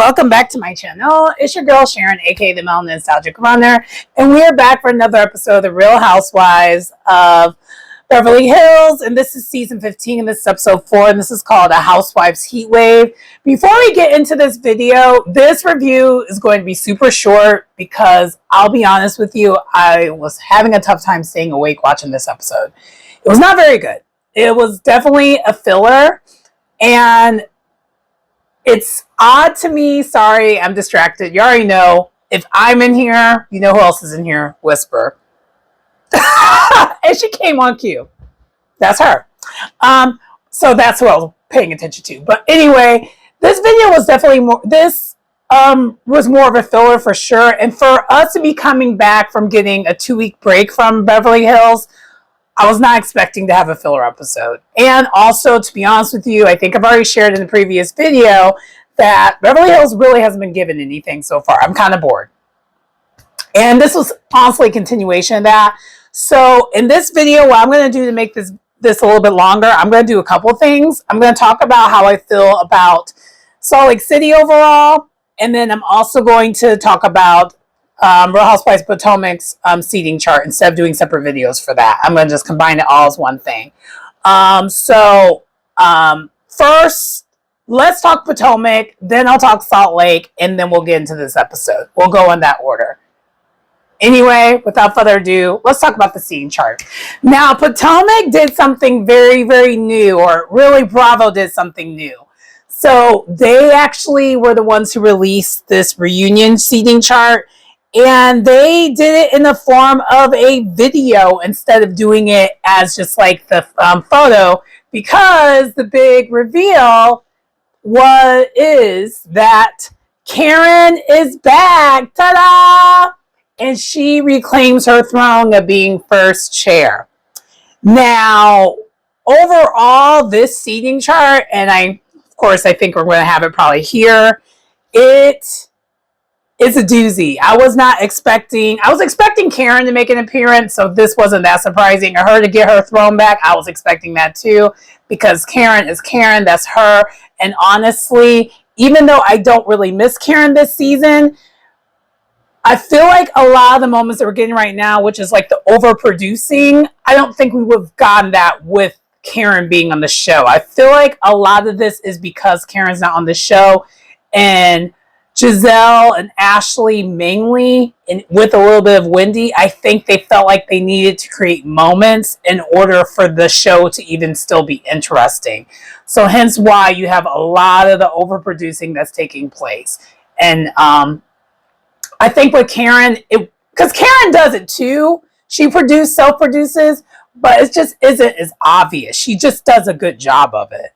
welcome back to my channel. It's your girl Sharon, aka the Melanin Nostalgic Runner, and we are back for another episode of The Real Housewives of Beverly Hills, and this is season 15, and this is episode 4, and this is called A Housewives Heatwave. Before we get into this video, this review is going to be super short because I'll be honest with you, I was having a tough time staying awake watching this episode. It was not very good. It was definitely a filler, and it's odd to me. Sorry, I'm distracted. You already know. If I'm in here, you know who else is in here? Whisper. And she came on cue. That's her. So that's what I was paying attention to. But anyway, this video was definitely more, this was more of a filler for sure. And for us to be coming back from getting a 2-week break from Beverly Hills, I was not expecting to have a filler episode. And also, to be honest with you, I think I've already shared in the previous video that Beverly Hills really hasn't been given anything so far. I'm kind of bored. And this was honestly a continuation of that. So in this video, what I'm going to do to make this a little bit longer, I'm going to do a couple of things. I'm going to talk about how I feel about Salt Lake City overall. And then I'm also going to talk about Real Housewives Potomac's seating chart instead of doing separate videos for that. I'm going to just combine it all as one thing. First, let's talk Potomac, then I'll talk Salt Lake, and then we'll get into this episode. We'll go in that order. Anyway, without further ado, let's talk about the seating chart. Now, Potomac did something very, very new, or really Bravo did something new. So they actually were the ones who released this reunion seating chart, and they did it in the form of a video instead of doing it as just like the photo, because the big reveal is that Karen is back. Ta-da! And she reclaims her throne of being first chair. Now, overall, this seating chart, and of course, I think we're going to have it probably here, it's a doozy. I was expecting Karen to make an appearance, so this wasn't that surprising. Or her to get her throne back, I was expecting that too, because Karen is Karen, that's her. And honestly, even though I don't really miss Karen this season, I feel like a lot of the moments that we're getting right now, which is like the overproducing, I don't think we would have gotten that with Karen being on the show. I feel like a lot of this is because Karen's not on the show, and Giselle and Ashley mainly, and with a little bit of Wendy, I think they felt like they needed to create moments in order for the show to even still be interesting. So hence why you have a lot of the overproducing that's taking place. And I think with Karen, because Karen does it too, she self-produces, but it just isn't as obvious. She just does a good job of it.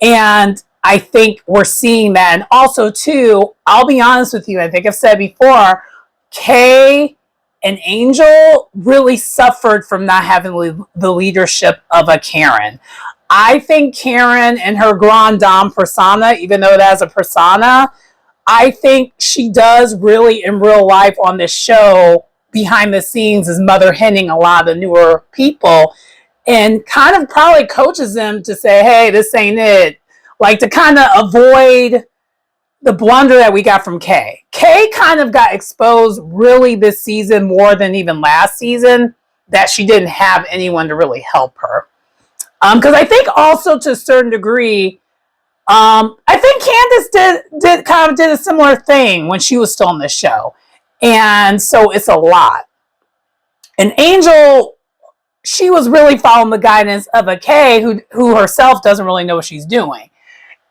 And I think we're seeing that. And also, too, I'll be honest with you, I think I've said before, Kay and Angel really suffered from not having the leadership of a Karen. I think Karen and her Grand Dame persona, even though it has a persona, I think she does really in real life on this show, behind the scenes, is mother henning a lot of the newer people and kind of probably coaches them to say, hey, this ain't it. Like, to kind of avoid the blunder that we got from Kay. Kay kind of got exposed really this season more than even last season, that she didn't have anyone to really help her. Because I think also to a certain degree, I think Candace did a similar thing when she was still on the show. And so it's a lot. And Angel, she was really following the guidance of a Kay who herself doesn't really know what she's doing.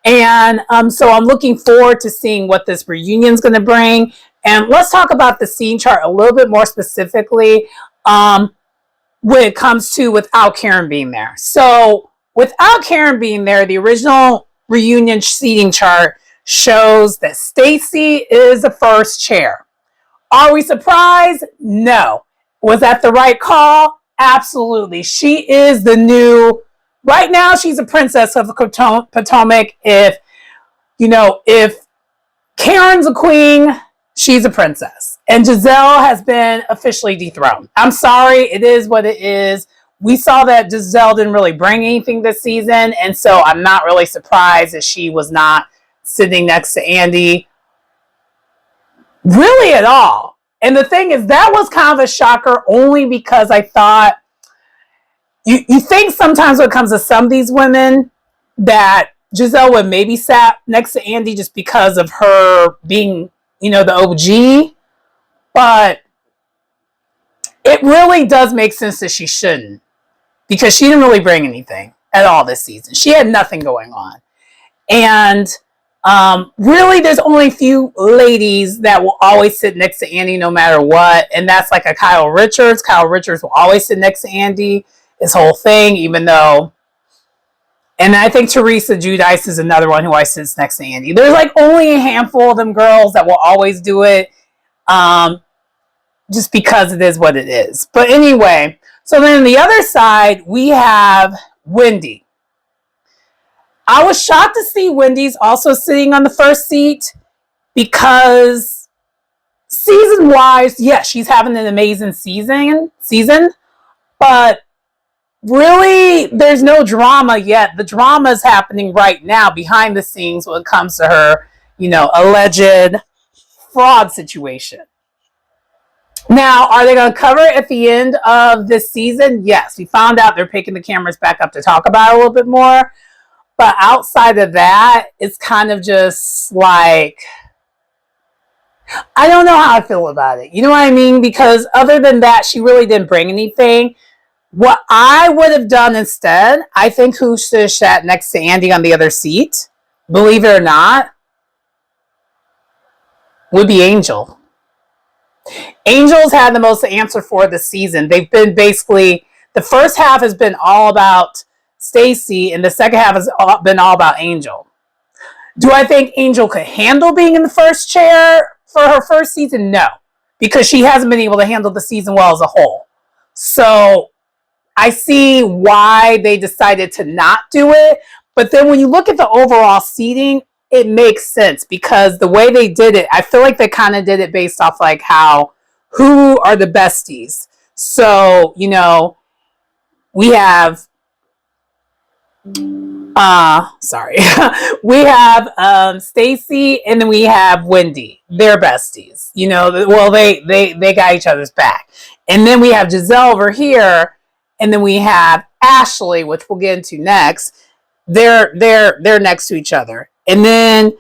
And so I'm looking forward to seeing what this reunion is going to bring. And let's talk about the scene chart a little bit more specifically when it comes to without Karen being there. So without Karen being there, the original reunion seating chart shows that Stacey is the first chair. Are we surprised? No. Was that the right call? Absolutely. She is the new... Right now, she's a princess of Potomac. If Karen's a queen, she's a princess. And Giselle has been officially dethroned. I'm sorry, it is what it is. We saw that Giselle didn't really bring anything this season, and so I'm not really surprised that she was not sitting next to Andy really at all. And the thing is, that was kind of a shocker only because I thought, you think sometimes when it comes to some of these women that Giselle would maybe sat next to Andy just because of her being, the OG. But it really does make sense that she shouldn't, because she didn't really bring anything at all this season. She had nothing going on. And really, there's only a few ladies that will always sit next to Andy no matter what. And that's like a Kyle Richards. Kyle Richards will always sit next to Andy, his whole thing, even though. And I think Teresa Giudice is another one who always sits next to Andy. There's like only a handful of them girls that will always do it. Just because it is what it is. But anyway, so then on the other side, we have Wendy. I was shocked to see Wendy's also sitting on the first seat because season-wise, yes, she's having an amazing season, but really, there's no drama yet. The drama is happening right now behind the scenes when it comes to her, alleged fraud situation. Now, are they going to cover it at the end of this season? Yes. We found out they're picking the cameras back up to talk about it a little bit more. But outside of that, it's kind of just like, I don't know how I feel about it. You know what I mean? Because other than that, she really didn't bring anything. What I would have done instead, I think who should have sat next to Andy on the other seat, believe it or not, would be Angel. Angel's had the most to answer for this season. They've been basically, the first half has been all about Stacy, and the second half has been all about Angel. Do I think Angel could handle being in the first chair for her first season? No, because she hasn't been able to handle the season well as a whole. So I see why they decided to not do it. But then when you look at the overall seating, it makes sense because the way they did it, I feel like they kind of did it based off like who are the besties. So, we have, sorry, we have Stacy, and then we have Wendy. They're besties. Well, they got each other's back. And then we have Giselle over here, and then we have Ashley, which we'll get into next. They're next to each other. And then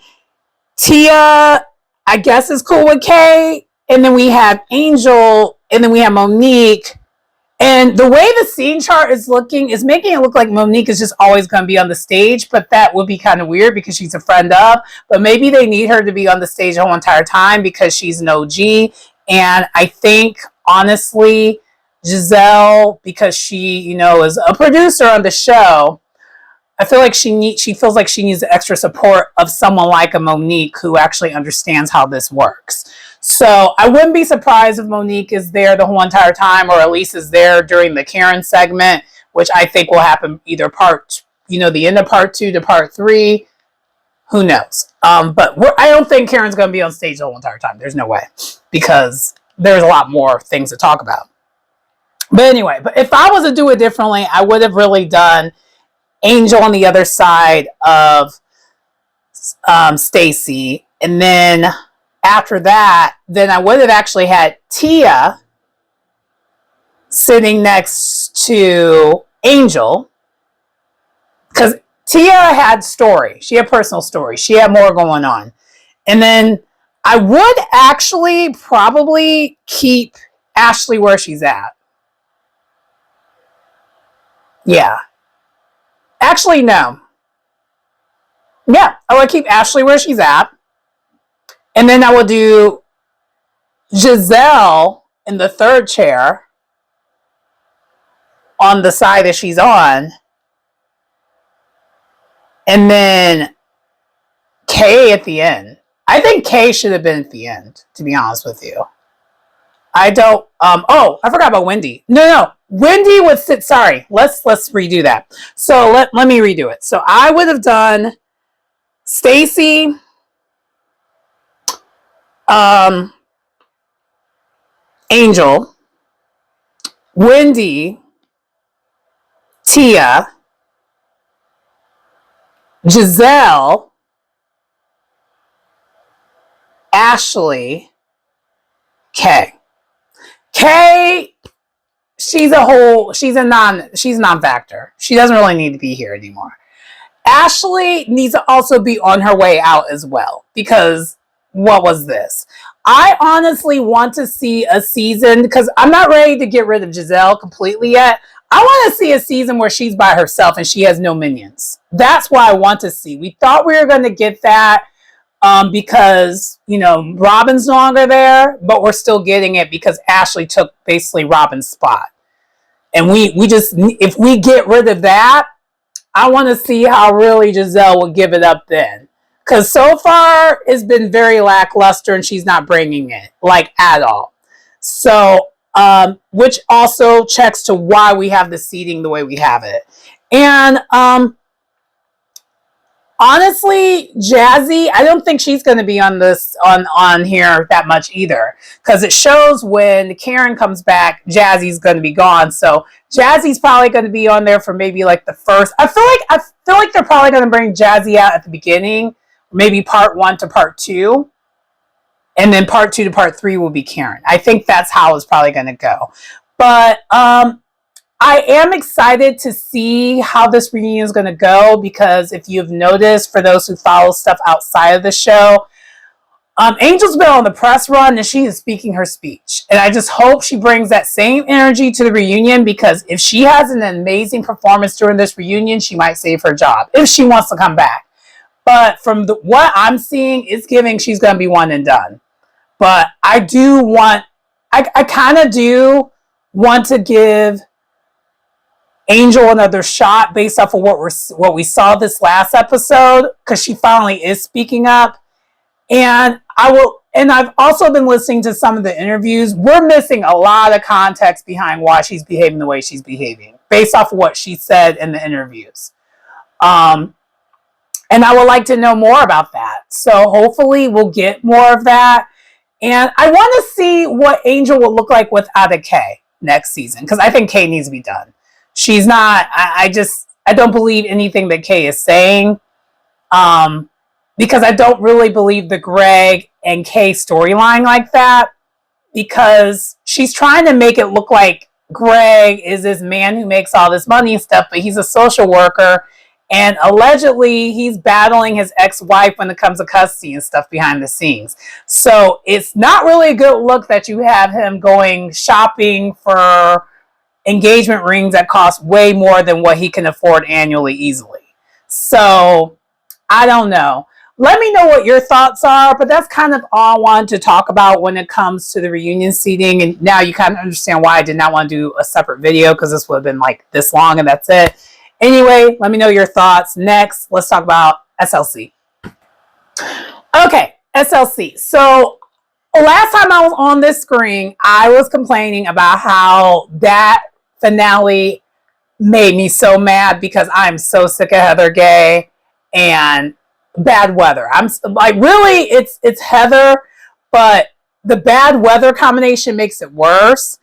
Tia, I guess, is cool with Kay. And then we have Angel, and then we have Monique. And the way the scene chart is looking is making it look like Monique is just always going to be on the stage, but that would be kind of weird because she's a friend of. But maybe they need her to be on the stage the whole entire time because she's an OG. And I think, honestly, Giselle, because she, is a producer on the show, I feel like she feels like she needs the extra support of someone like a Monique who actually understands how this works. So I wouldn't be surprised if Monique is there the whole entire time, or at least is there during the Karen segment, which I think will happen either the end of part 2 to part 3. Who knows? But I don't think Karen's going to be on stage the whole entire time. There's no way, because there's a lot more things to talk about. But anyway, if I was to do it differently, I would have really done Angel on the other side of Stacy, and then after that, then I would have actually had Tia sitting next to Angel, because Tia had story. She had personal story. She had more going on. And then I would actually probably keep Ashley where she's at. Yeah. Actually, no. Yeah, I would keep Ashley where she's at. And then I will do Giselle in the third chair on the side that she's on. And then Kay at the end. I think Kay should have been at the end, to be honest with you. I don't, I forgot about Wendy. No. Wendy would sit, sorry, let's redo that. So let me redo it. So I would have done Stacy, Angel, Wendy, Tia, Giselle, Ashley, Kay. Kay, she's a non-factor. She doesn't really need to be here anymore. Ashley needs to also be on her way out as well, because what was this? I honestly want to see a season, because I'm not ready to get rid of Giselle completely yet. I want to see a season where she's by herself and she has no minions. That's what I want to see. We thought we were going to get that because, Robin's no longer there, but we're still getting it because Ashley took basically Robin's spot. And we just, if we get rid of that, I want to see how really Giselle will give it up then. Because so far, it's been very lackluster and she's not bringing it, like, at all. So, which also checks to why we have the seating the way we have it. And honestly, Jazzy, I don't think she's going to be on here that much either, because it shows when Karen comes back, Jazzy's going to be gone. So Jazzy's probably going to be on there for maybe like the first. I feel like they're probably going to bring Jazzy out at the beginning, maybe part 1 to part 2, and then part 2 to part 3 will be Karen. I think that's how it's probably going to go. But I am excited to see how this reunion is going to go, because if you've noticed, for those who follow stuff outside of the show, Angel's been on the press run and she is speaking her speech. And I just hope she brings that same energy to the reunion, because if she has an amazing performance during this reunion, she might save her job if she wants to come back. But from what I'm seeing, it's giving she's going to be one and done. But I kind of do want to give Angel another shot based off of what we saw this last episode, because she finally is speaking up. And I've also been listening to some of the interviews. We're missing a lot of context behind why she's behaving the way she's behaving, based off of what she said in the interviews. And I would like to know more about that. So hopefully we'll get more of that. And I want to see what Angel will look like without a K next season, because I think K needs to be done. She's not, I don't believe anything that Kay is saying, because I don't really believe the Greg and Kay storyline like that, because she's trying to make it look like Greg is this man who makes all this money and stuff, but he's a social worker, and allegedly he's battling his ex-wife when it comes to custody and stuff behind the scenes. So it's not really a good look that you have him going shopping for engagement rings that cost way more than what he can afford annually easily. So I don't know. Let me know what your thoughts are, but that's kind of all I wanted to talk about when it comes to the reunion seating. And now you kind of understand why I did not want to do a separate video, because this would have been like this long and that's it. Anyway, let me know your thoughts. Next, let's talk about SLC. Okay, SLC. So last time I was on this screen, I was complaining about how that finale made me so mad, because I'm so sick of Heather Gay and bad weather. I'm like, really, it's Heather, but the bad weather combination makes it worse.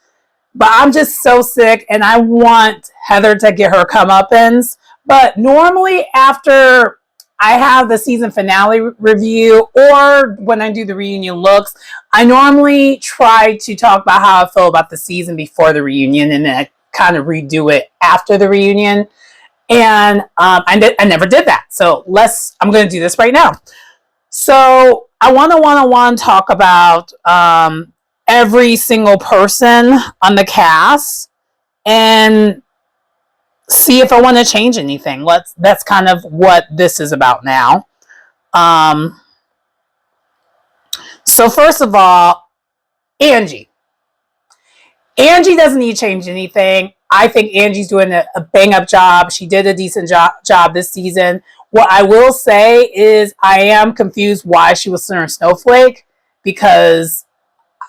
But I'm just so sick, and I want Heather to get her comeuppance. But normally after I have the season finale review, or when I do the reunion looks, I normally try to talk about how I feel about the season before the reunion, and then I kind of redo it after the reunion. And I never did that. So I'm going to do this right now. So I want to talk about every single person on the cast and see if I want to change anything. That's kind of what this is about now. So first of all, Angie. Angie doesn't need to change anything. I think Angie's doing a bang-up job. She did a decent job this season. What I will say is I am confused why she was Summer Snowflake, because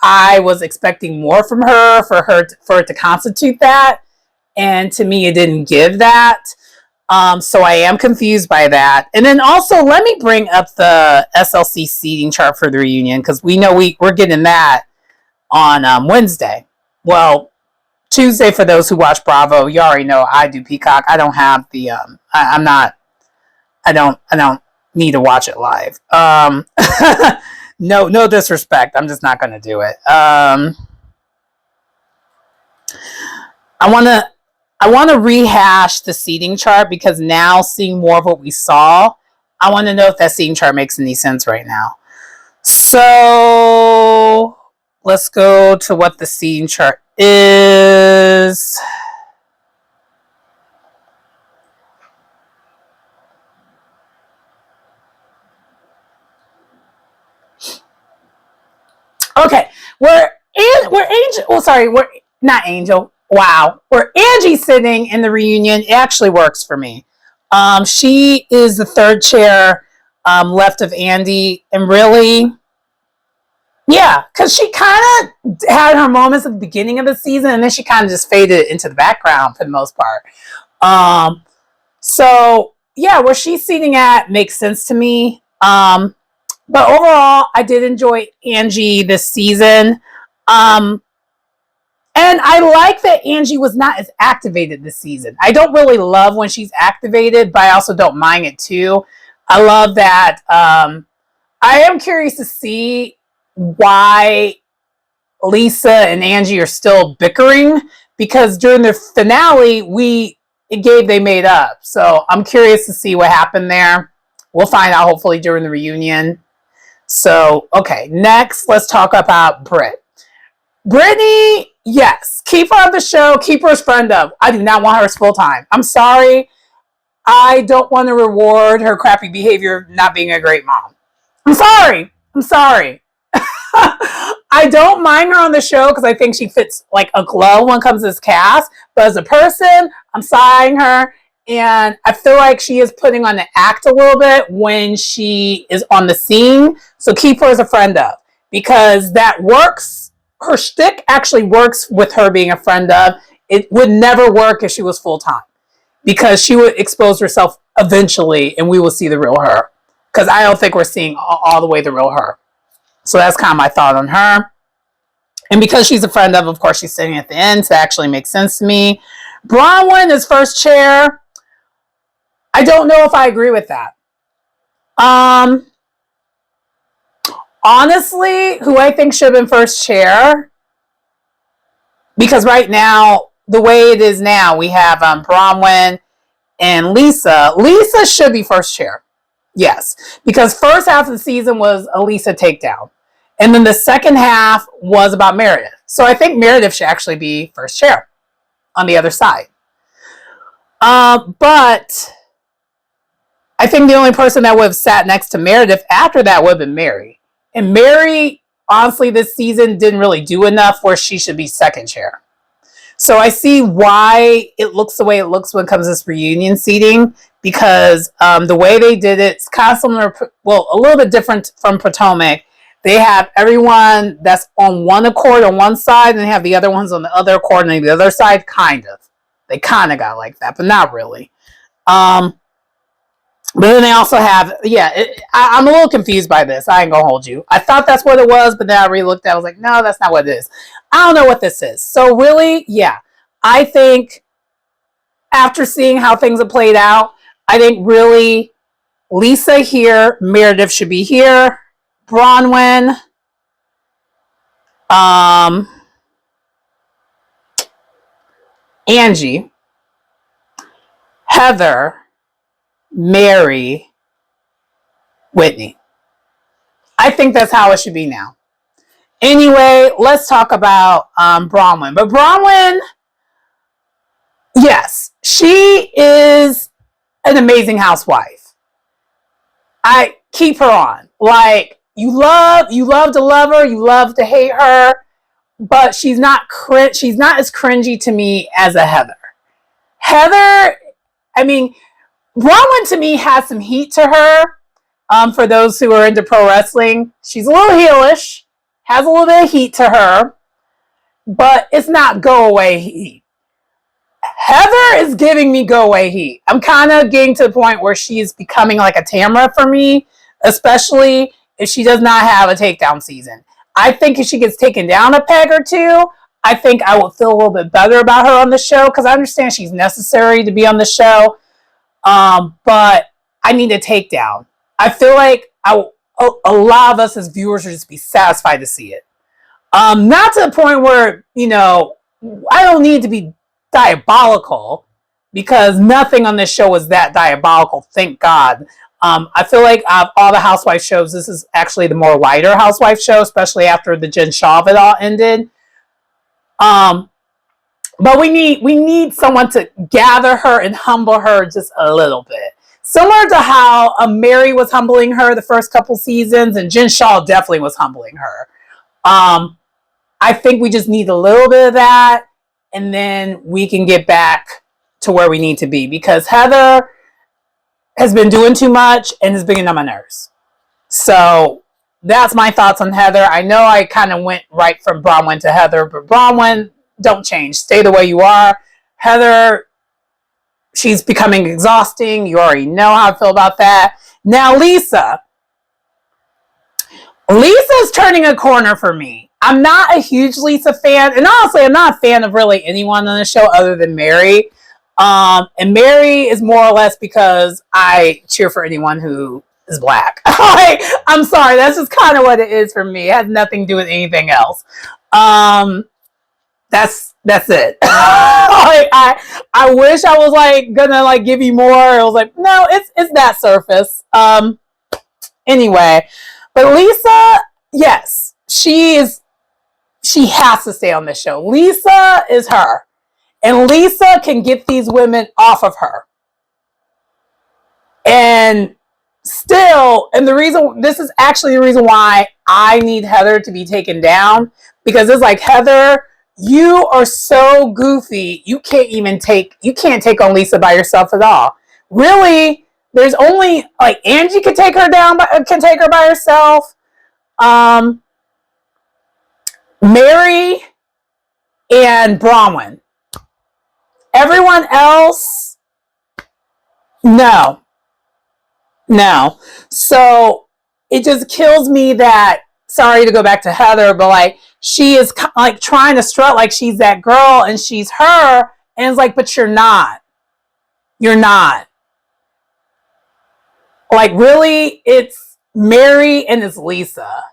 I was expecting more from her for it to constitute that. And to me, it didn't give that. So I am confused by that. And then also, let me bring up the SLC seating chart for the reunion, because we know we're getting that on Wednesday. Well, Tuesday for those who watch Bravo. You already know I do Peacock. I don't have the I don't need to watch it live. No disrespect. I'm just not going to do it. I want to rehash the seating chart because now seeing more of what we saw, I want to know if that seating chart makes any sense right now. So let's go to what the seating chart is. Okay, we're Angel. Well, sorry, we're not Angel. Wow, where Angie's sitting in the reunion, it actually works for me. She is the third chair left of Andy, and really, yeah, because she kind of had her moments at the beginning of the season, and then she kind of just faded into the background for the most part. So yeah, where she's seating at makes sense to me. But overall, I did enjoy Angie this season. And I like that Angie was not as activated this season. I don't really love when she's activated, but I also don't mind it too. I love that. I am curious to see why Lisa and Angie are still bickering because during the finale, they made up. So I'm curious to see what happened there. We'll find out hopefully during the reunion. So, okay, next, let's talk about Britt. Brittany, yes, keep her on the show, keep her as friend of. I do not want her as full-time. I'm sorry. I don't want to reward her crappy behavior not being a great mom. I'm sorry. I don't mind her on the show because I think she fits like a glove when it comes to this cast. But as a person, I'm sighing her. And I feel like she is putting on the act a little bit when she is on the scene. So keep her as a friend of because that works. Her shtick actually works with her being a friend of. It would never work if she was full time because she would expose herself eventually and we will see the real her. Because I don't think we're seeing all the way the real her. So that's kind of my thought on her. And because she's a friend of course, she's sitting at the end. So that actually makes sense to me. Bronwyn is first chair. I don't know if I agree with that. Honestly, who I think should have been first chair, because right now, the way it is now, we have Bronwyn and Lisa. Lisa should be first chair. Yes, because first half of the season was a Lisa takedown. And then the second half was about Meredith. So I think Meredith should actually be first chair on the other side. But I think the only person that would have sat next to Meredith after that would have been Mary. And Mary, honestly, this season didn't really do enough where she should be second chair. So I see why it looks the way it looks when it comes to this reunion seating, because the way they did it, it's kind of similar, well, a little bit different from Potomac. They have everyone that's on one accord on one side, and they have the other ones on the other accord on the other side, kind of. They kind of got like that, but not really. But then they also have, I'm a little confused by this. I ain't gonna hold you. I thought that's what it was, but then I re-looked at it. I was like, no, that's not what it is. I don't know what this is. So really, yeah, I think after seeing how things have played out, I think really Lisa here, Meredith should be here, Bronwyn, Angie, Heather, Mary, Whitney. I think that's how it should be now. Anyway, let's talk about Bronwyn. But Bronwyn, yes, she is an amazing housewife. I keep her on. Like, you love to love her, you love to hate her, but she's not as cringy to me as a Heather. Heather, I mean, Bronwyn to me has some heat to her. For those who are into pro wrestling, she's a little heelish, has a little bit of heat to her, but it's not go away heat. Heather is giving me go away heat. I'm kind of getting to the point where she's becoming like a Tamra for me, especially if she does not have a takedown season. I think if she gets taken down a peg or two, I think I will feel a little bit better about her on the show because I understand she's necessary to be on the show. But I need a takedown. I feel like a lot of us as viewers would just be satisfied to see it. Not to the point where, I don't need to be diabolical, because nothing on this show was that diabolical, thank God. I feel like of all the housewife shows, this is actually the more lighter housewife show, especially after the Jen Shaw of it all ended. But we need someone to gather her and humble her just a little bit. Similar to how Mary was humbling her the first couple seasons, and Jen Shaw definitely was humbling her. I think we just need a little bit of that, and then we can get back to where we need to be, because Heather has been doing too much and is bringing on my nerves. So that's my thoughts on Heather. I know I kind of went right from Bronwyn to Heather, but Bronwyn, don't change. Stay the way you are. Heather, she's becoming exhausting. You already know how I feel about that. Now, Lisa's turning a corner for me. I'm not a huge Lisa fan, and honestly, I'm not a fan of really anyone on the show other than Mary. And Mary is more or less because I cheer for anyone who is black. I'm sorry, that's just kind of what it is for me. It has nothing to do with anything else. That's it. I wish I was gonna give you more. It was no, it's that surface. Anyway, but Lisa, yes, she has to stay on this show. Lisa is her. And Lisa can get these women off of her. And still, and this is actually the reason why I need Heather to be taken down, because it's Heather, you are so goofy. You can't take on Lisa by yourself at all. Really, there's only Angie can take her by herself. Mary and Bronwyn. Everyone else, no. So it just kills me that, sorry to go back to Heather, but she is trying to strut like she's that girl and she's her. And it's but you're not. You're not. Really, it's Mary and it's Lisa.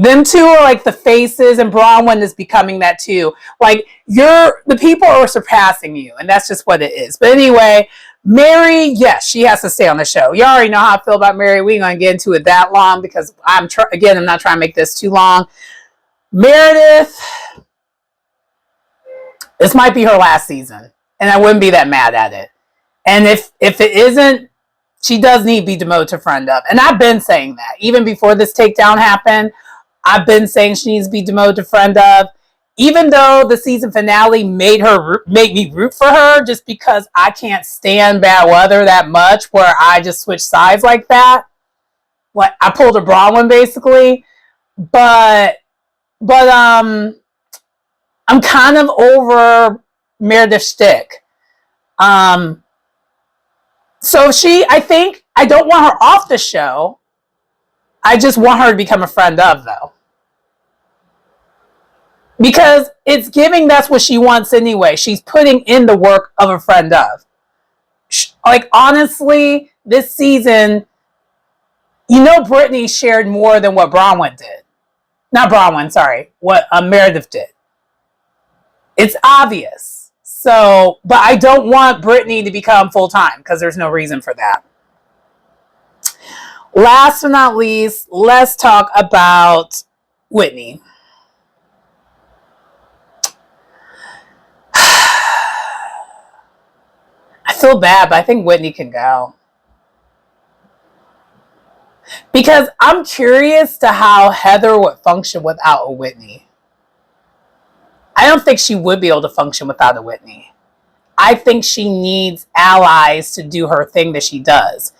Them two are the faces, and Bronwyn is becoming that too. The people are surpassing you, and that's just what it is. But anyway, Mary, yes, she has to stay on the show. You already know how I feel about Mary. We ain't gonna get into it that long, because I'm not trying to make this too long. Meredith, this might be her last season, and I wouldn't be that mad at it. And if it isn't, she does need to be demoted to friend of. And I've been saying that even before this takedown happened. I've been saying she needs to be demoted to friend of, even though the season finale made me root for her, just because I can't stand bad weather that much, where I just switch sides like that. I pulled a Bronwyn basically, but I'm kind of over Meredith's shtick. So I don't want her off the show. I just want her to become a friend of, though. Because it's giving that's what she wants anyway. She's putting in the work of a friend of. Honestly, this season, Brittany shared more than what Bronwyn did. Not Bronwyn, sorry. What Meredith did. It's obvious. So, but I don't want Brittany to become full-time, because there's no reason for that. Last but not least, let's talk about Whitney. I feel bad, but I think Whitney can go. Because I'm curious to how Heather would function without a Whitney. I don't think she would be able to function without a Whitney. I think she needs allies to do her thing that she does.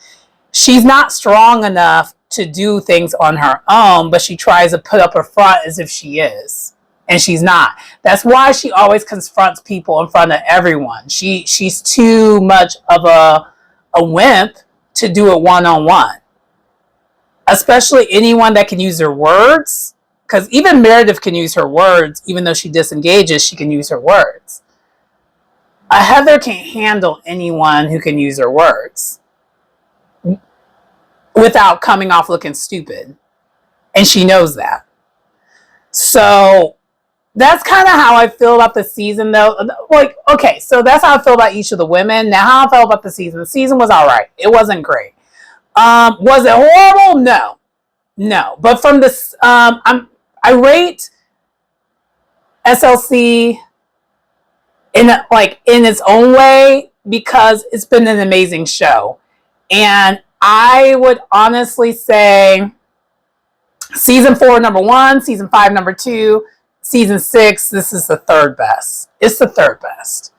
She's not strong enough to do things on her own, but she tries to put up a front as if she is. And she's not. That's why she always confronts people in front of everyone. She's too much of a wimp to do it one-on-one. Especially anyone that can use their words. Because even Meredith can use her words. Even though she disengages, she can use her words. Heather can't handle anyone who can use her words. without coming off looking stupid. And she knows that. So that's kind of how I feel about the season, though. Like, okay, so that's how I feel about each of the women. Now, how I felt about the season. The season was all right. It wasn't great. Was it horrible? No. But from this, I rate SLC in its own way because it's been an amazing show, and I would honestly say season 4 number 1, season 5 number 2, season 6 this is the third best. It's the third best,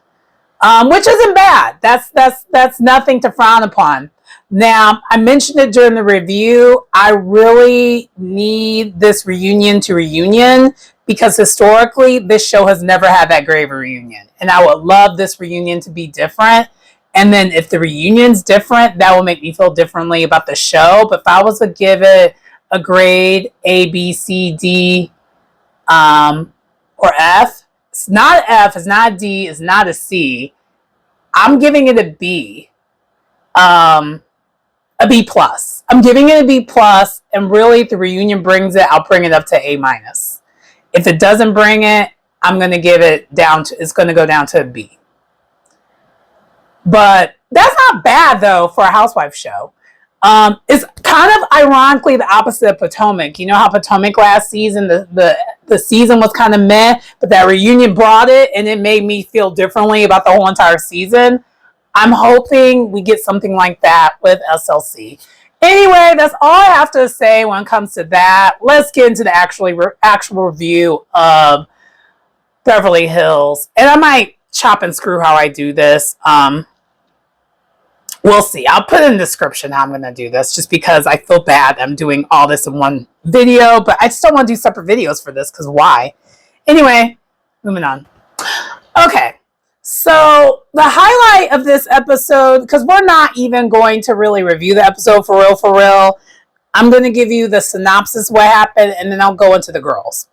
which isn't bad. That's nothing to frown upon. Now, I mentioned it during the review. I really need this reunion to reunion because historically, this show has never had that great of a reunion. And I would love this reunion to be different. And then if the reunion's different, that will make me feel differently about the show. But if I was to give it a grade A, B, C, D, or F, it's not an F, it's not a D, it's not a C. I'm giving it a B. A B plus. I'm giving it a B plus, and really, if the reunion brings it, I'll bring it up to A minus. If it doesn't bring it, I'm going to give it down to, it's going to go down to a B. But that's not bad, though, for a housewife show. It's kind of ironically the opposite of Potomac. You know how Potomac last season, the season was kind of meh, but that reunion brought it, and it made me feel differently about the whole entire season. I'm hoping we get something like that with SLC. Anyway, that's all I have to say when it comes to that. Let's get into the actual review of Beverly Hills. And I might chop and screw how I do this. We'll see. I'll put in the description how I'm going to do this just because I feel bad I'm doing all this in one video. But I just don't want to do separate videos for this because why? Anyway, moving on. Okay. So the highlight of this episode, because we're not even going to really review the episode for real, I'm going to give you the synopsis, what happened, and then I'll go into the girls.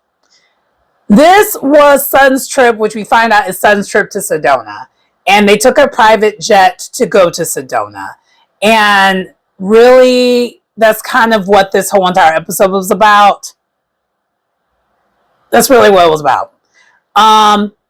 This was Sutton's trip, which we find out is Sutton's trip to Sedona. And they took a private jet to go to Sedona. And really, that's kind of what this whole entire episode was about. That's really what it was about.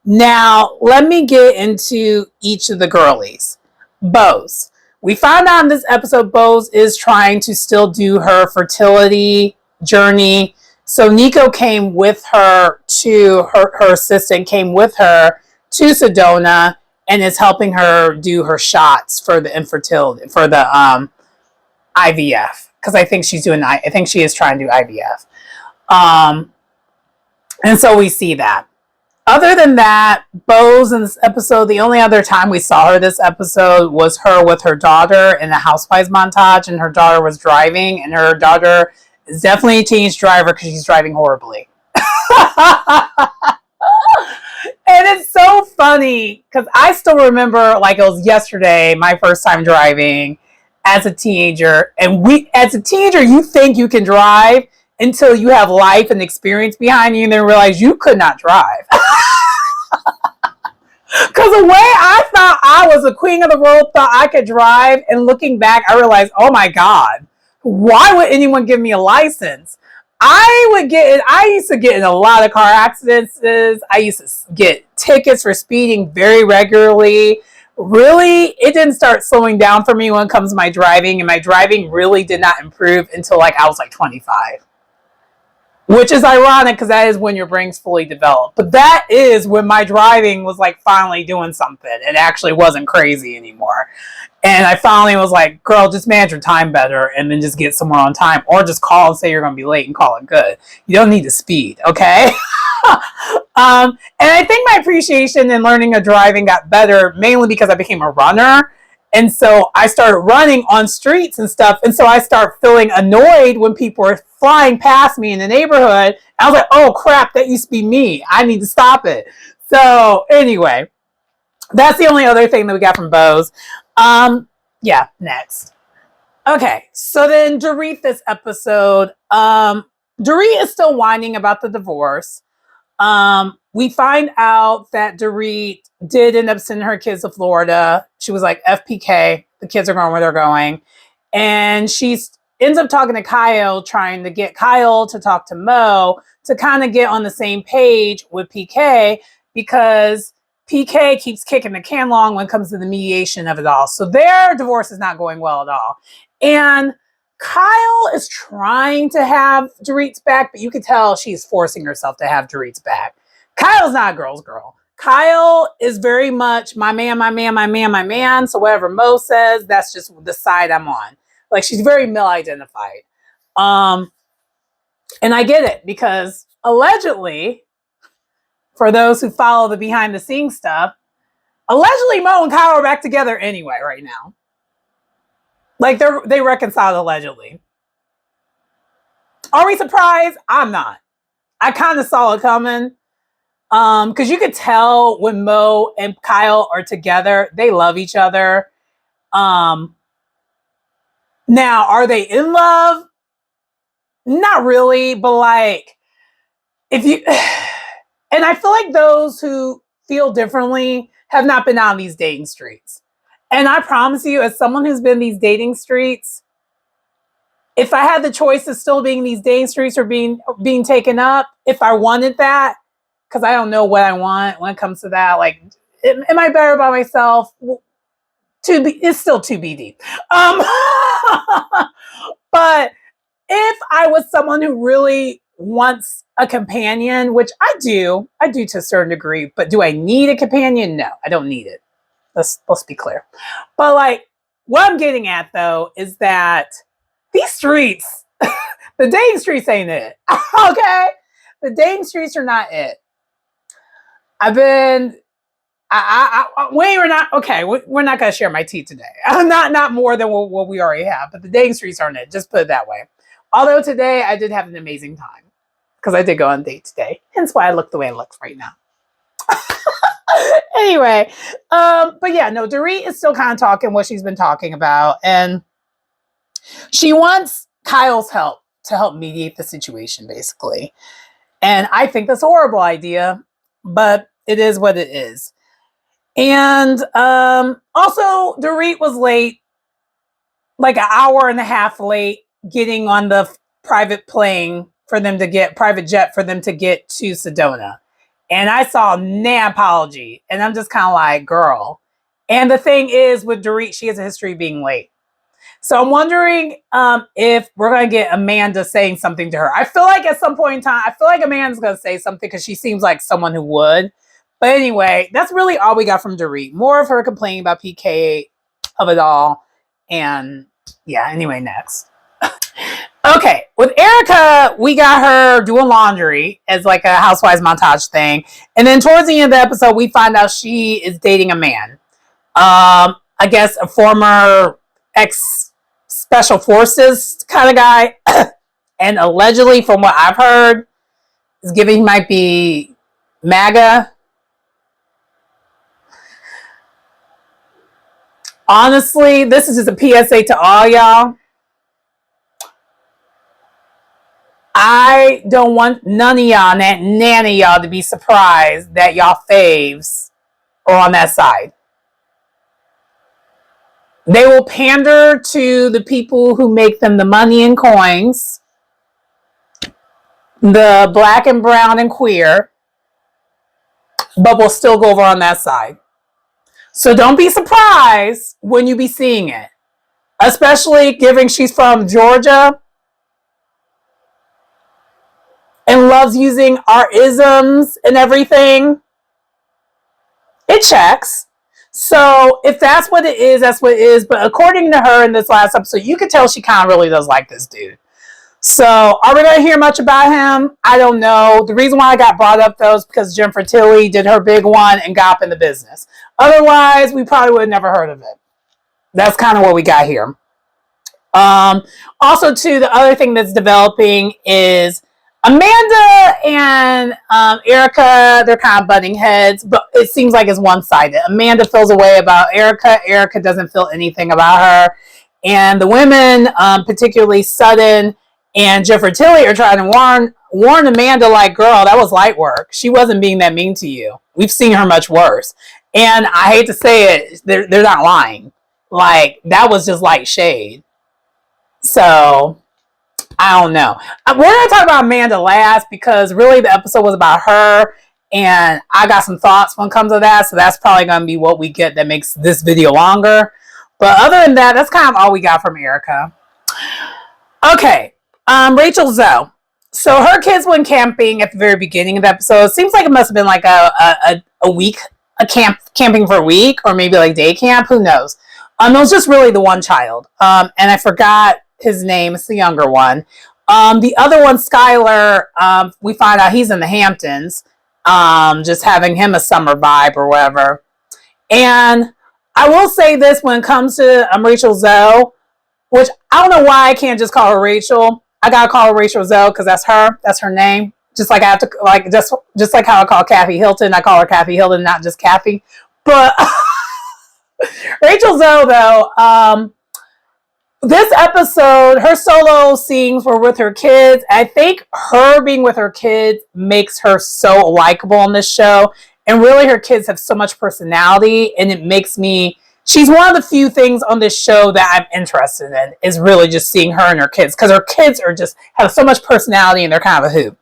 Now, let me get into each of the girlies. Bose. We found out in this episode, Bose is trying to still do her fertility journey. So Nico came with her to, her assistant came with her to Sedona and is helping her do her shots for the infertility, for the IVF. Because I think she is trying to do IVF. And so we see that. Other than that, Bose in this episode, the only other time we saw her this episode was her with her daughter in the Housewives montage, and her daughter was driving, and her daughter is definitely a teenage driver because she's driving horribly. And it's so funny because I still remember like it was yesterday, my first time driving as a teenager. And as a teenager, you think you can drive until you have life and experience behind you and then realize you could not drive. Because the way I thought I was the queen of the world, thought I could drive, and looking back, I realized, oh my God, why would anyone give me a license? I used to get in a lot of car accidents. I used to get tickets for speeding very regularly. Really, it didn't start slowing down for me when it comes to my driving, and my driving really did not improve until like I was like 25. Which is ironic because that is when your brain's fully developed. But that is when my driving was like finally doing something. It actually wasn't crazy anymore. And I finally was like, girl, just manage your time better and then just get somewhere on time. Or just call and say you're going to be late and call it good. You don't need to speed, okay? And I think my appreciation in learning a driving got better mainly because I became a runner. And so I started running on streets and stuff. And so I started feeling annoyed when people were flying past me in the neighborhood. I was like, oh crap, that used to be me. I need to stop it. So anyway, that's the only other thing that we got from Bose. Yeah, next. Okay, so then Dorit this episode. Dorit is still whining about the divorce. We find out that Dorit did end up sending her kids to Florida. She was like, FPK, the kids are going where they're going. And she's ends up talking to Kyle, trying to get Kyle to talk to Mo to kind of get on the same page with PK, because PK keeps kicking the can long when it comes to the mediation of it all. So their divorce is not going well at all. And Kyle is trying to have Dorit's back, but you can tell she's forcing herself to have Dorit's back. Kyle's not a girl's girl. Kyle is very much my man, my man, my man, my man. So whatever Mo says, that's just the side I'm on. Like, she's very male identified. And I get it, because allegedly, for those who follow the behind the scenes stuff, allegedly Mo and Kyle are back together anyway right now. Like, they reconciled allegedly. Are we surprised? I'm not. I kind of saw it coming. Because you could tell when Mo and Kyle are together, they love each other. Now, are they in love? Not really, but like, if you, and I feel like those who feel differently have not been on these dating streets. And I promise you, as someone who's been these dating streets, if I had the choice of still being these dating streets or being taken up, if I wanted that, because I don't know what I want when it comes to that. Like, am I better by myself? It's still TBD. But if I was someone who really wants a companion, which I do to a certain degree, but do I need a companion? No, I don't need it. Let's be clear. But like, what I'm getting at though is that these streets, the dating streets ain't it. Okay? The dating streets are not it. We're not going to share my tea today. Not more than what we already have, but the dating streets aren't it. Just put it that way. Although today I did have an amazing time because I did go on a date today. Hence why I look the way I look right now. Anyway, but yeah, no, Dorit is still kind of talking what she's been talking about, and she wants Kyle's help to help mediate the situation, basically. And I think that's a horrible idea, but it is what it is. And also, Dorit was late, like an hour and a half late, getting on the private jet for them to get to Sedona. And I saw no apology. And I'm just kind of like, girl. And the thing is, with Dorit, she has a history of being late. So I'm wondering if we're going to get Amanda saying something to her. I feel like at some point in time, Amanda's going to say something because she seems like someone who would. But anyway, that's really all we got from Dorit. More of her complaining about PK of it all. And yeah, anyway, next. Okay, with Erica, we got her doing laundry as like a Housewives montage thing. And then towards the end of the episode, we find out she is dating a man. I guess a former ex-special forces kind of guy. And allegedly, from what I've heard, is giving he might be MAGA. Honestly, this is just a PSA to all y'all. I don't want none of y'all, none of y'all to be surprised that y'all faves are on that side. They will pander to the people who make them the money and coins, the black and brown and queer, but will still go over on that side. So don't be surprised when you be seeing it, especially given she's from Georgia and loves using our isms and everything. It checks. So if that's what it is, that's what it is. But according to her in this last episode, you could tell she kind of really does like this dude. So are we going to hear much about him? I don't know. The reason why I got brought up, though, is because Jennifer Tilly did her big one and got up in the business. Otherwise, we probably would have never heard of it. That's kind of what we got here. Also, too, the other thing that's developing is Amanda and Erica, they're kind of butting heads, but it seems like it's one-sided. Amanda feels a way about Erica. Erica doesn't feel anything about her. And the women, particularly Sutton and Jennifer Tilly, are trying to warn Amanda, like, girl, that was light work. She wasn't being that mean to you. We've seen her much worse. And I hate to say it, they're not lying. Like, that was just light shade. So I don't know. We're going to talk about Amanda last because really the episode was about her. And I got some thoughts when it comes to that. So that's probably going to be what we get that makes this video longer. But other than that, that's kind of all we got from Erica. Okay. Rachel Zoe. So her kids went camping at the very beginning of the episode. It seems like it must have been like a week, camping for a week, or maybe like day camp. Who knows? It was just really the one child. And I forgot his name. It's the younger one. The other one, Skylar, we find out he's in the Hamptons, just having him a summer vibe or whatever. And I will say this when it comes to Rachel Zoe, which I don't know why I can't just call her Rachel. I gotta call her Rachel Zoe because that's her. That's her name. Just like I have to just like how I call Kathy Hilton, I call her Kathy Hilton, not just Kathy. But Rachel Zoe, though, this episode, her solo scenes were with her kids. I think her being with her kids makes her so likable on this show. And really, her kids have so much personality, and it makes me. She's one of the few things on this show that I'm interested in, is really just seeing her and her kids, because her kids are just have so much personality and they're kind of a hoot.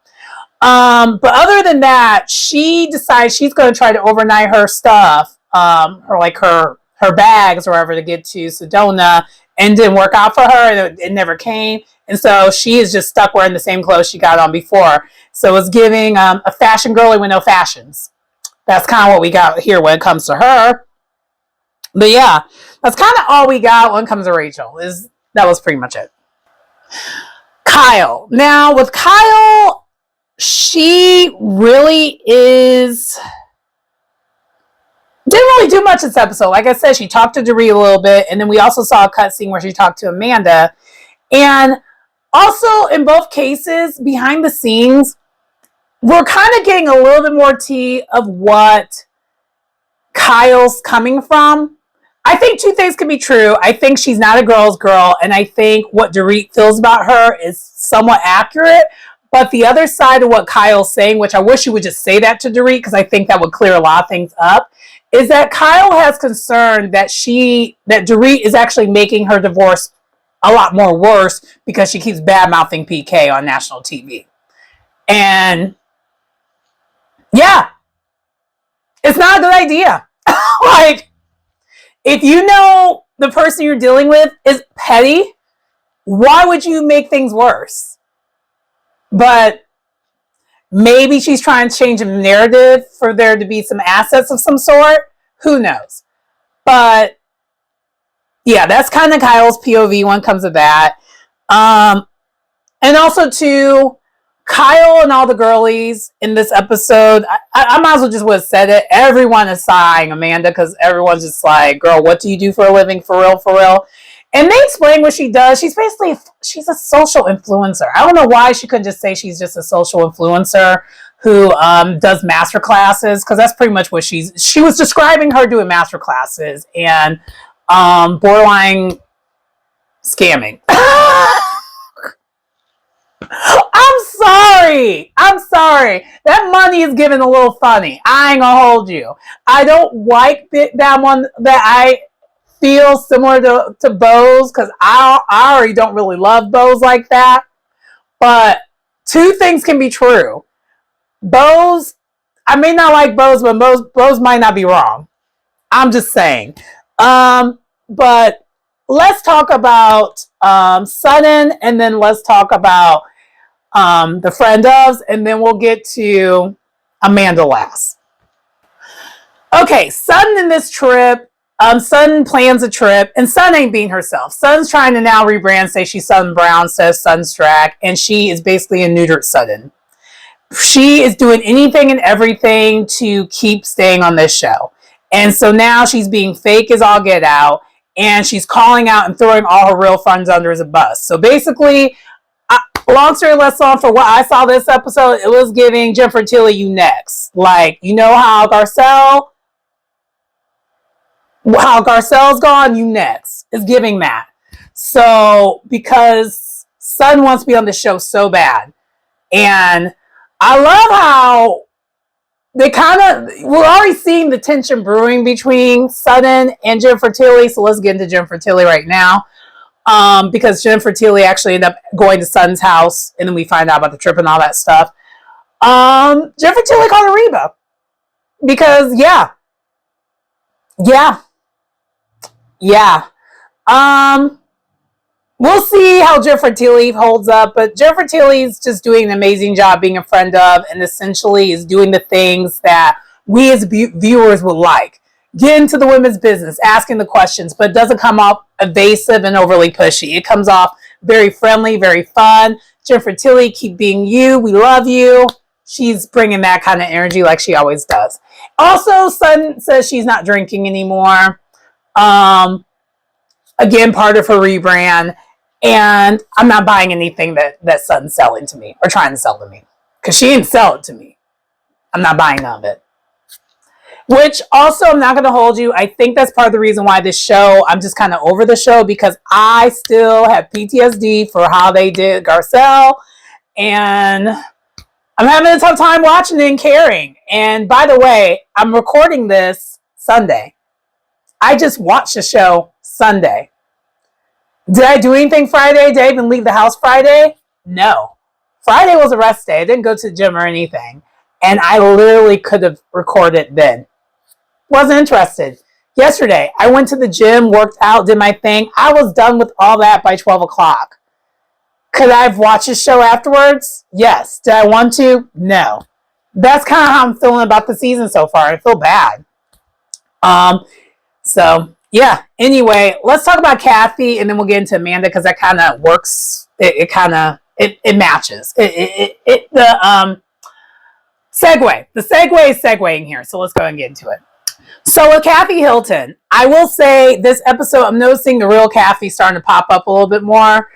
But other than that, she decides she's going to try to overnight her stuff, her bags or wherever to get to Sedona, and didn't work out for her, and it never came. And so she is just stuck wearing the same clothes she got on before. So it's giving a fashion girly with no fashions. That's kind of what we got here when it comes to her. But yeah, that's kind of all we got when it comes to Rachel. That was pretty much it. Kyle. Now with Kyle, she really didn't really do much this episode. Like I said, she talked to Dorit a little bit, and then we also saw a cutscene where she talked to Amanda. And also in both cases, behind the scenes, we're kind of getting a little bit more tea of what Kyle's coming from. I think two things can be true. I think she's not a girl's girl, and I think what Dorit feels about her is somewhat accurate. But the other side of what Kyle's saying, which I wish you would just say that to Dorit, because I think that would clear a lot of things up, is that Kyle has concern that Dorit is actually making her divorce a lot more worse because she keeps bad-mouthing PK on national TV. And yeah, it's not a good idea. Like, if you know the person you're dealing with is petty, why would you make things worse? But maybe she's trying to change the narrative for there to be some assets of some sort. Who knows? But yeah, that's kind of Kyle's POV when it comes to that. And also too, Kyle and all the girlies in this episode, I might as well just would have said it. Everyone is sighing Amanda because everyone's just like, girl, what do you do for a living? For real, for real. And they explain what she does. She's a social influencer. I don't know why she couldn't just say she's just a social influencer who does master classes, because that's pretty much what she was describing her doing master classes and borderline scamming. I'm sorry. That money is getting a little funny. I ain't gonna hold you. I don't like that one that I feel similar to Bose, because I already don't really love Bose like that. But two things can be true. Bose, I may not like Bose, but Bose might not be wrong. I'm just saying. But let's talk about Sudden, and then let's talk about the friend ofs, and then we'll get to Amanda last. Okay, Sudden in this trip, Sudden plans a trip, and Sudden ain't being herself. Sudden's trying to now rebrand, say she's Sudden Brown, says Sudden Strack, and she is basically a neutered Sudden. She is doing anything and everything to keep staying on this show. And so now she's being fake as all get out, and she's calling out and throwing all her real friends under as a bus. So basically, long story less long, for what I saw this episode, it was giving Jennifer Tilly, you next. Like, you know how Garcelle's gone, you next. It's giving that. So, because Sudden wants to be on the show so bad. And I love how we're already seeing the tension brewing between Sudden and Jennifer Tilly. So let's get into Jennifer Tilly right now. Because Jennifer Tilly actually ended up going to Son's house, and then we find out about the trip and all that stuff. Jennifer Tilly called her rhobh because yeah. We'll see how Jennifer Tilly holds up, but Jennifer Tilly's just doing an amazing job being a friend of, and essentially is doing the things that we as viewers would like. Get into the women's business, asking the questions, but it doesn't come off evasive and overly pushy. It comes off very friendly, very fun. Jennifer Tilly, keep being you. We love you. She's bringing that kind of energy like she always does. Also, Sun says she's not drinking anymore. Again, part of her rebrand. And I'm not buying anything that Sun's selling to me or trying to sell to me. Because she didn't sell it to me. I'm not buying none of it. Which also, I'm not going to hold you. I think that's part of the reason why this show, I'm just kind of over the show, because I still have PTSD for how they did Garcelle. And I'm having a tough time watching it and caring. And by the way, I'm recording this Sunday. I just watched the show Sunday. Did I do anything Friday? Did I even leave the house Friday? No. Friday was a rest day. I didn't go to the gym or anything. And I literally could have recorded then. Wasn't interested. Yesterday, I went to the gym, worked out, did my thing. I was done with all that by 12 o'clock. Could I have watched the show afterwards? Yes. Did I want to? No. That's kind of how I'm feeling about the season so far. I feel bad. So, yeah. Anyway, let's talk about Kathy, and then we'll get into Amanda, because that kind of works. It matches. The segue. The segue is segueing here, so let's go and get into it. So with Kathy Hilton, I will say this episode, I'm noticing the real Kathy starting to pop up a little bit more.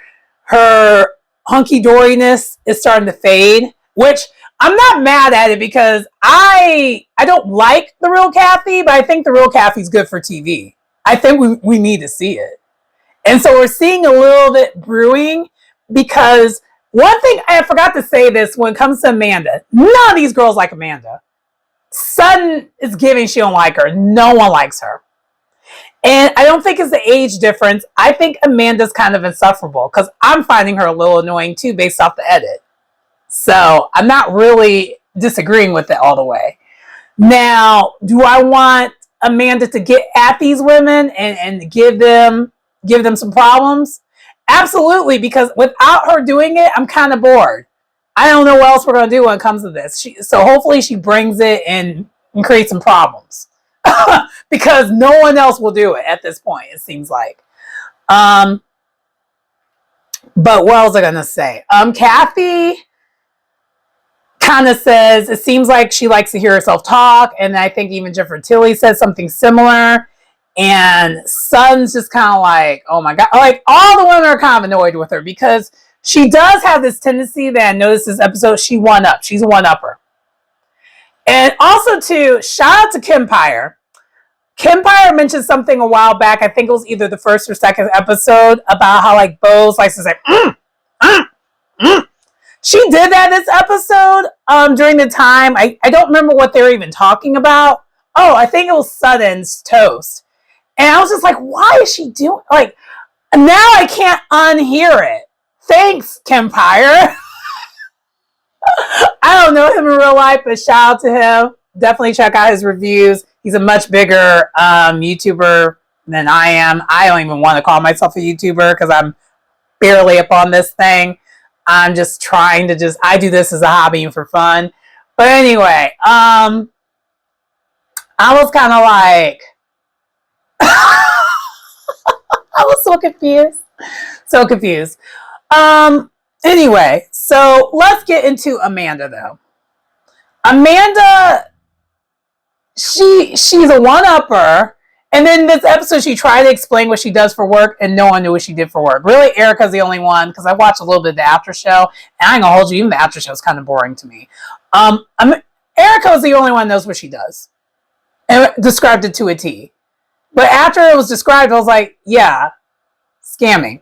Her hunky-doriness is starting to fade, which I'm not mad at it, because I don't like the real Kathy, but I think the real Kathy's good for TV. I think we need to see it. And so we're seeing a little bit brewing, because one thing, I forgot to say this when it comes to Amanda, none of these girls like Amanda. Sutton is giving she don't like her. No one likes her. And I don't think it's the age difference. I think Amanda's kind of insufferable, because I'm finding her a little annoying too based off the edit. So I'm not really disagreeing with it all the way. Now, do I want Amanda to get at these women and give them some problems? Absolutely, because without her doing it, I'm kind of bored. I don't know what else we're going to do when it comes to this. So hopefully she brings it and creates some problems. Because no one else will do it at this point, it seems like. But what else was I going to say? Kathy kind of says, it seems like she likes to hear herself talk. And I think even Jennifer Tilly says something similar. And Sun's just kind of like, oh my God. Like, all the women are kind of annoyed with her, because she does have this tendency that I noticed this episode, she one up. She's a one-upper. And also, too, shout out to Kempire. Kempire mentioned something a while back. I think it was either the first or second episode, about how, like, Bose likes to say, She did that this episode during the time. I don't remember what they were even talking about. Oh, I think it was Sutton's toast. And I was just like, why is she doing, like, now I can't unhear it. Thanks, Kempire. I don't know him in real life, but shout out to him. Definitely check out his reviews. He's a much bigger YouTuber than I am. I don't even want to call myself a YouTuber, because I'm barely up on this thing. I'm just trying to I do this as a hobby and for fun. But anyway, I was kind of like, I was so confused. So confused. Anyway, so let's get into Amanda, though. Amanda, she's a one-upper. And then this episode, she tried to explain what she does for work, and no one knew what she did for work. Really, Erica's the only one, because I watched a little bit of the after show, and I ain't gonna hold you, even the after show is kind of boring to me. Erica was the only one that knows what she does, and described it to a T. But after it was described, I was like, yeah, scamming.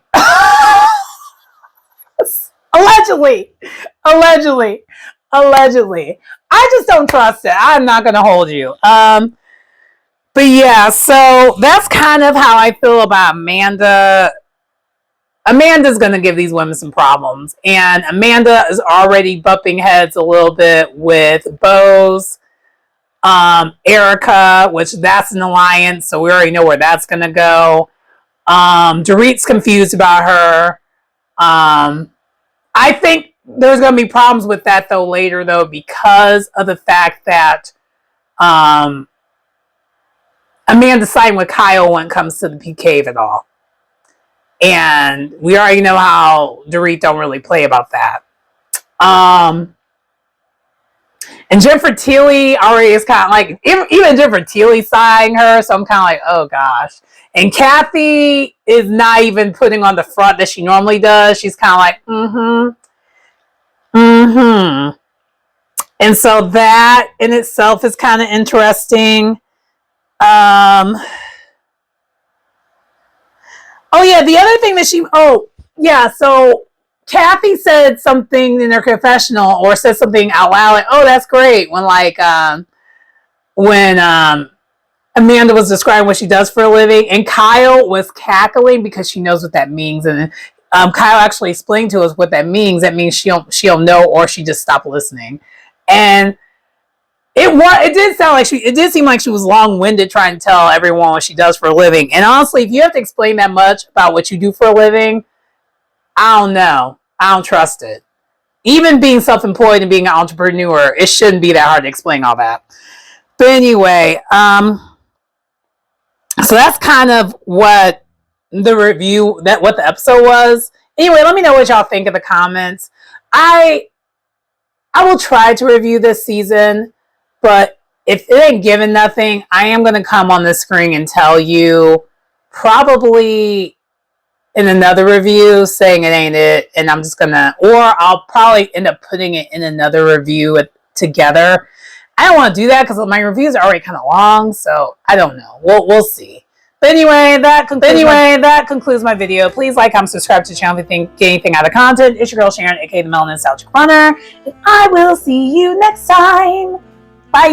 Allegedly. I just don't trust it. I'm not gonna hold you. But yeah, so that's kind of how I feel about Amanda. Amanda's going to give these women some problems. And Amanda is already bumping heads a little bit with Bose, Erica, which that's an alliance. So we already know where that's going to go. Dorit's confused about her. I think there's going to be problems with that though later though, because of the fact that Amanda's siding with Kyle when it comes to the cave at all. And we already know how Dorit don't really play about that. And Jennifer Tilly already is kind of like, even Jennifer Tilly sighing her, so I'm kind of like, oh gosh. And Kathy is not even putting on the front that she normally does. She's kind of like, And so that in itself is kind of interesting. Oh yeah, the other thing that so Kathy said something in her confessional or said something out loud like, oh, that's great, when Amanda was describing what she does for a living, and Kyle was cackling because she knows what that means. And Kyle actually explained to us what that means. That means she'll know, or she just stopped listening. And it did seem like she was long-winded trying to tell everyone what she does for a living. And honestly, if you have to explain that much about what you do for a living, I don't know. I don't trust it. Even being self-employed and being an entrepreneur, it shouldn't be that hard to explain all that. But anyway, so that's kind of what the episode was. Anyway, let me know what y'all think in the comments. I will try to review this season, but if it ain't giving nothing, I am going to come on the screen and tell you probably in another review saying it ain't it, and I'm just going to, or I'll probably end up putting it in another review together. I don't want to do that because my reviews are already kind of long, so I don't know. We'll see. But anyway, that concludes my video. Please like, comment, subscribe to the channel if you think get anything out of content. It's your girl Sharon, aka the Melanin Nostalgic Runner, and I will see you next time. Bye.